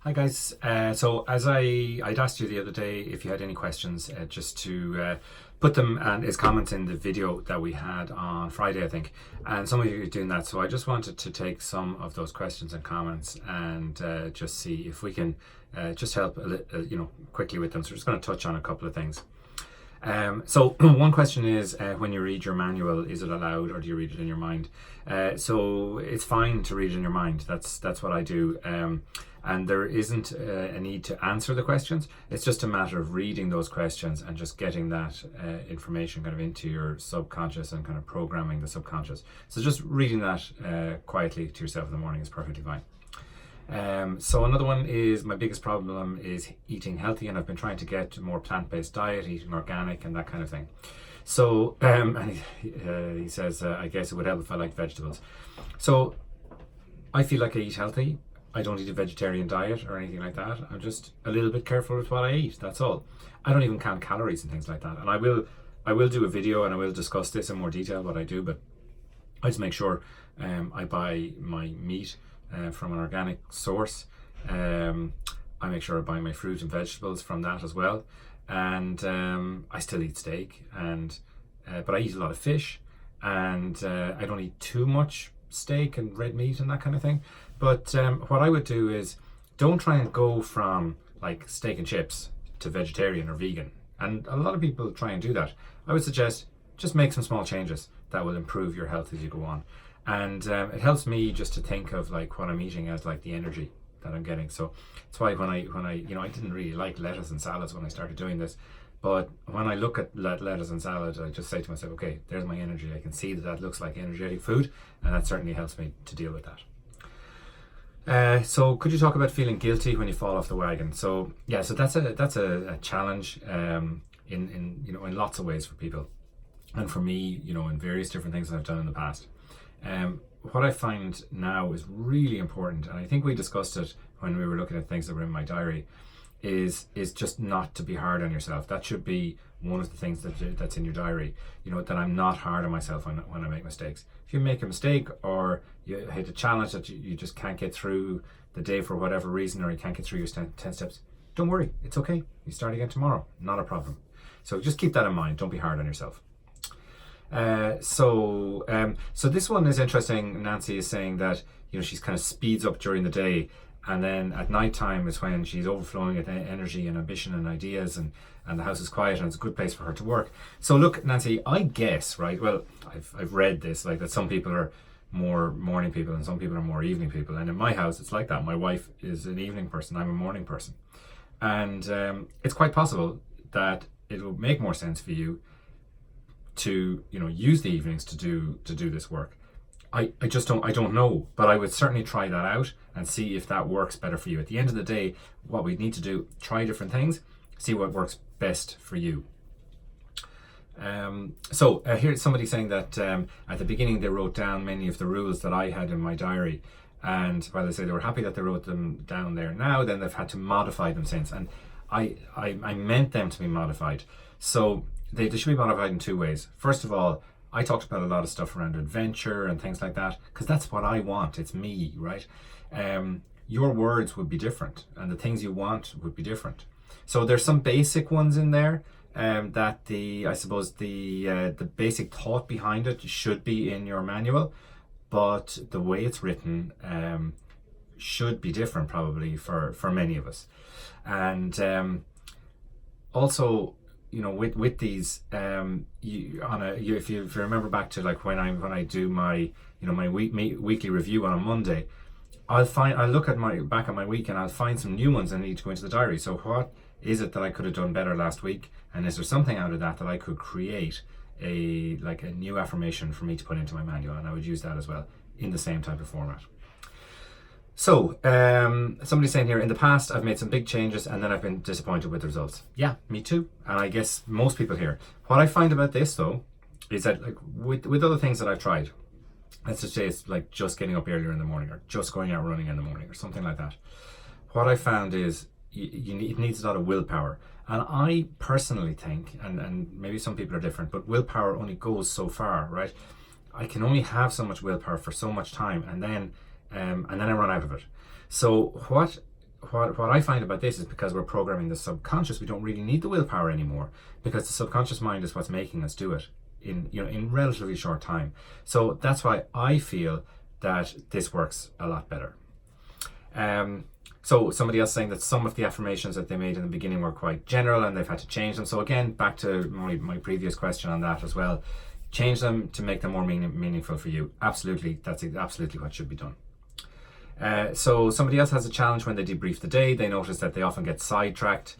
Hi guys. So as I'd asked you the other day if you had any questions, just to put them and as comments in the video that we had on Friday, I think. And some of you are doing that, so I just wanted to take some of those questions and comments and just see if we can just help quickly with them. So we're just going to touch on a couple of things. So one question is, when you read your manual, is it allowed or do you read it in your mind? So it's fine to read it in your mind. That's what I do. And there isn't a need to answer the questions. It's just a matter of reading those questions and just getting that information kind of into your subconscious and kind of programming the subconscious. So just reading that quietly to yourself in the morning is perfectly fine. So another one is, my biggest problem is eating healthy, and I've been trying to get a more plant-based diet, eating organic and that kind of thing. So and he says, I guess it would help if I liked vegetables. So I feel like I eat healthy. I don't eat a vegetarian diet or anything like that. I'm just a little bit careful with what I eat, that's all. I don't even count calories and things like that. And I will do a video and I will discuss this in more detail, what I do, but I just make sure I buy my meat from an organic source. I make sure I buy my fruit and vegetables from that as well. And I still eat steak, but I eat a lot of fish, and I don't eat too much steak and red meat and that kind of thing. But what I would do is, don't try and go from like steak and chips to vegetarian or vegan. And a lot of people try and do that. I would suggest just make some small changes that will improve your health as you go on. And it helps me just to think of like what I'm eating as like the energy that I'm getting. So that's why when I I didn't really like lettuce and salads when I started doing this. But when I look at lettuce and salad, I just say to myself, okay, there's my energy. I can see that looks like energetic food, and that certainly helps me to deal with that. So could you talk about feeling guilty when you fall off the wagon? So yeah, so that's a challenge in lots of ways for people, and for me, in various different things that I've done in the past. What I find now is really important, and I think we discussed it when we were looking at things that were in my diary, is just not to be hard on yourself. That should be one of the things that's in your diary. That I'm not hard on myself when I make mistakes. If you make a mistake or you hit a challenge that you just can't get through the day for whatever reason, or you can't get through your 10 steps, don't worry, it's okay. You start again tomorrow, not a problem. So just keep that in mind. Don't be hard on yourself. So this one is interesting. Nancy is saying that she's kind of speeds up during the day, and then at night time is when she's overflowing with energy and ambition and ideas, and the house is quiet and it's a good place for her to work. So look, Nancy, I guess, right? Well, I've read this, like that some people are more morning people and some people are more evening people. And in my house, it's like that. My wife is an evening person. I'm a morning person. And it's quite possible that it will make more sense for you to use the evenings to do this work. I don't know, but I would certainly try that out and see if that works better for you. At the end of the day, what we need to do, try different things, see what works best for you. So here's somebody saying that at the beginning they wrote down many of the rules that I had in my diary, and while they say they were happy that they wrote them down there now, then they've had to modify them since, and I meant them to be modified. So they should be modified in two ways. First of all, I talked about a lot of stuff around adventure and things like that, because that's what I want. It's me, right? Your words would be different, and the things you want would be different. So there's some basic ones in there that I suppose the basic thought behind it should be in your manual, but the way it's written should be different probably for many of us. And also, with these, if you remember back to like when I do my my weekly review on a Monday, I'll look at back at my week and I'll find some new ones I need to go into the diary. So what is it that I could have done better last week, and is there something out of that I could create a new affirmation for me to put into my manual, and I would use that as well in the same type of format. So, somebody's saying here, in the past, I've made some big changes and then I've been disappointed with the results. Yeah, me too. And I guess most people here. What I find about this though, is that like with other things that I've tried, let's just say it's like just getting up earlier in the morning, or just going out running in the morning, or something like that. What I found is it needs a lot of willpower. And I personally think, and maybe some people are different, but willpower only goes so far, right? I can only have so much willpower for so much time, and then I run out of it. So what what I find about this is because we're programming the subconscious, we don't really need the willpower anymore, because the subconscious mind is what's making us do it in relatively short time. So that's why I feel that this works a lot better. So somebody else saying that some of the affirmations that they made in the beginning were quite general and they've had to change them. So again, back to my previous question on that as well. Change them to make them more meaningful for you. Absolutely, that's absolutely what should be done. So somebody else has a challenge when they debrief the day. They notice that they often get sidetracked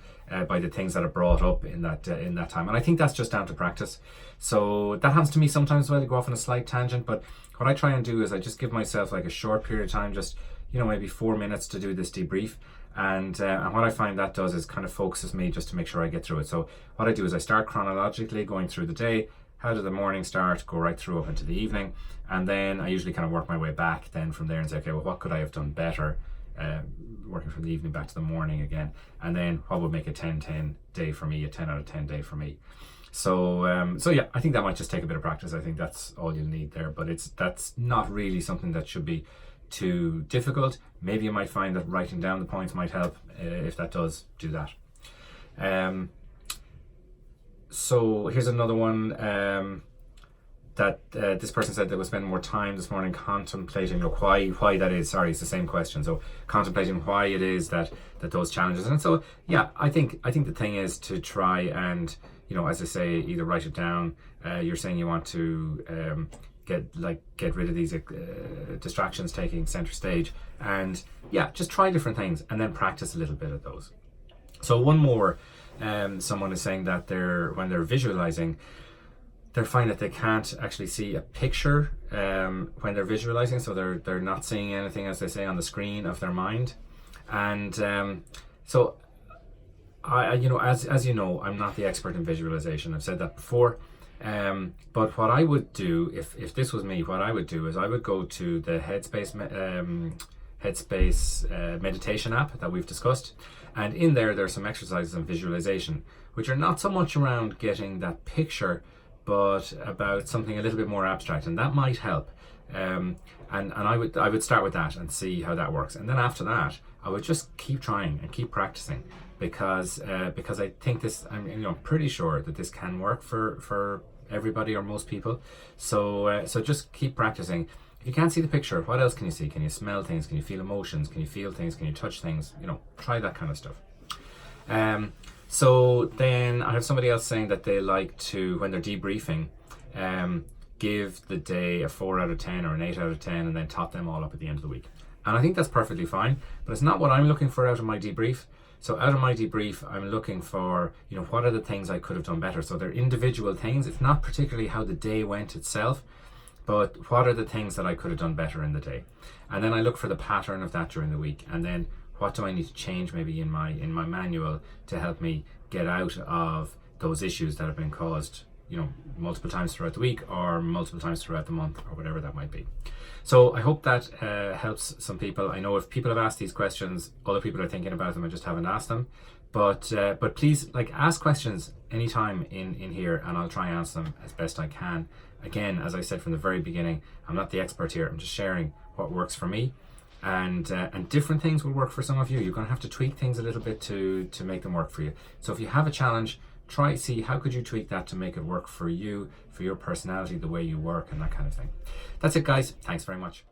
by the things that are brought up in that time. And I think that's just down to practice. So that happens to me sometimes when I go off on a slight tangent. But what I try and do is I just give myself like a short period of time, just maybe 4 minutes to do this debrief. And what I find that does is kind of focuses me just to make sure I get through it. So what I do is I start chronologically going through the day. How did the morning start? Go right through up into the evening. And then I usually kind of work my way back then from there and say, okay, well, what could I have done better? Working from the evening back to the morning again. And then what would make a 10-10 day for me, a 10 out of 10 day for me. So yeah, I think that might just take a bit of practice. I think that's all you'll need there. But that's not really something that should be too difficult. Maybe you might find that writing down the points might help. If that does, do that. So here's another one that this person said they would spend more time this morning contemplating why that is. Sorry, it's the same question. So contemplating why it is that those challenges. And so yeah, I think the thing is to try and as I say, either write it down. You're saying you want to get rid of these distractions taking center stage, and yeah, just try different things and then practice a little bit of those. So one more. Someone is saying that when they're visualizing, they find that they can't actually see a picture when they're visualizing, so they're not seeing anything, as they say, on the screen of their mind. And so I as you know, I'm not the expert in visualization. I've said that before. But what I would do if this was me, what I would do is I would go to the Headspace meditation app that we've discussed, and in there's some exercises on visualization, which are not so much around getting that picture, but about something a little bit more abstract, and that might help. And I would start with that and see how that works, and then after that I would just keep trying and keep practicing, because I think this, I'm pretty sure that this can work for everybody or most people. So just keep practicing. If you can't see the picture, what else can you see? Can you smell things? Can you feel emotions? Can you feel things? Can you touch things? Try that kind of stuff. So then I have somebody else saying that they like to, when they're debriefing, give the day a 4 out of 10 or an 8 out of 10 and then top them all up at the end of the week. And I think that's perfectly fine, but it's not what I'm looking for out of my debrief. So out of my debrief, I'm looking for, what are the things I could have done better? So they're individual things. It's not particularly how the day went itself, but what are the things that I could have done better in the day? And then I look for the pattern of that during the week. And then what do I need to change maybe in my manual to help me get out of those issues that have been caused, multiple times throughout the week or multiple times throughout the month or whatever that might be. So I hope that helps some people. I know if people have asked these questions, other people are thinking about them and just haven't asked them. But please, ask questions anytime in here, and I'll try and answer them as best I can. Again, as I said from the very beginning, I'm not the expert here. I'm just sharing what works for me, and different things will work for some of you. You're going to have to tweak things a little bit to make them work for you. So if you have a challenge, try see how could you tweak that to make it work for you, for your personality, the way you work, and that kind of thing. That's it, guys. Thanks very much.